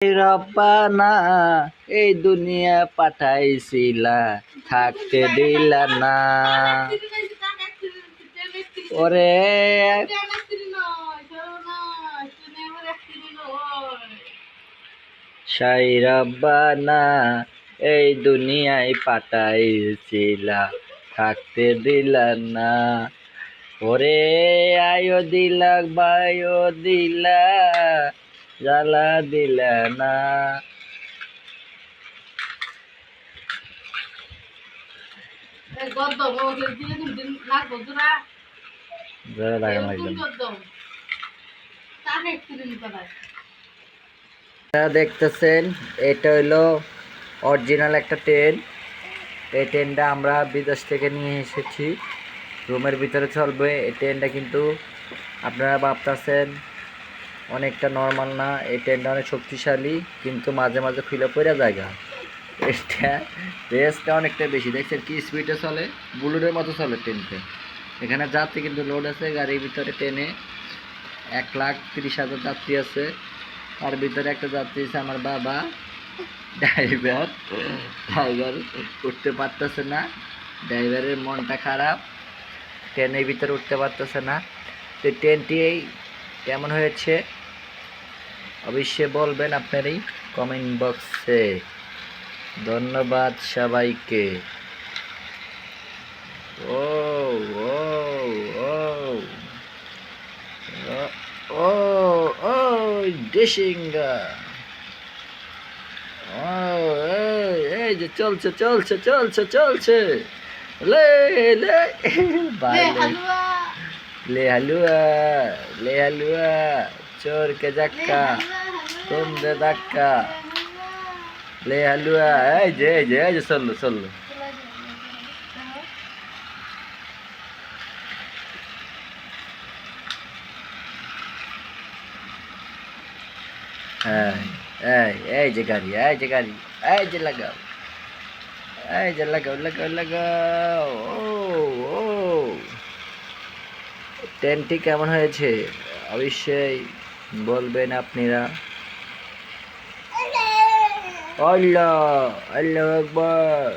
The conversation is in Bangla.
রব্বানা এই দুনিয়া পাঠাইছিলা থাকতে দিলা না ওরে সাই রব্বানা এই দুনিয়ায় পাঠাইছিলা থাকতে দিলা না ওরে আয়ো দিলা বায়ো দিলা জ্বালা দিলা না দেখতেছেন এটা হইলো অরিজিনাল একটা ট্রেন। এই ট্রেনটা আমরা বিদেশ থেকে নিয়ে এসেছি, রুমের ভিতরে চলবে। এই ট্রেনটা কিন্তু আপনারা ভাবতেছেন অনেকটা নর্মাল না, এই ট্রেনটা অনেক শক্তিশালী, কিন্তু মাঝে মাঝে খুলে পড়ে জায়গা। এটা রেসটা অনেকটা বেশি, দেখছেন কি স্পিডে চলে, বুলেটের মতো চলে ট্রেনটা। এখানে যাত্রী কিন্তু লোড আছে গাড়ির ভিতরে, ট্রেনে 1,30,000 যাত্রী আছে। তার ভিতরে একটা যাত্রী আছে আমার বাবা, ড্রাইভার উঠতে পারতেছে না, ড্রাইভারের মনটা খারাপ, ট্রেনের ভিতরে উঠতে পারতেছে না। তো ট্রেনটি কেমন হয়েছে অবশ্যই বলবেন আপনারই কমেন্ট বক্সে। ধন্যবাদ সবাইকে। ও ও ও ও ও ডিসিঙ্গা, ও এই যে চলছে চলছে চলছে চলছে, লে লে লে হালুয়া, লে হালুয়া, চোর কে ধাক্কা তুম দে ধাক্কা, লে হালুয়া, এই যে এই যে এই যে চললো চললো। হ্যাঁ এই যে গাড়ি, এই যে গাড়ি, এই যে লাগাও, এই যে লাগাও লাগাও লাগাও। ও ও ট্রেনটি কেমন হয়েছে অবশ্যই বলবেন আপনারা। আল্লাহ আল্লাহু আকবার।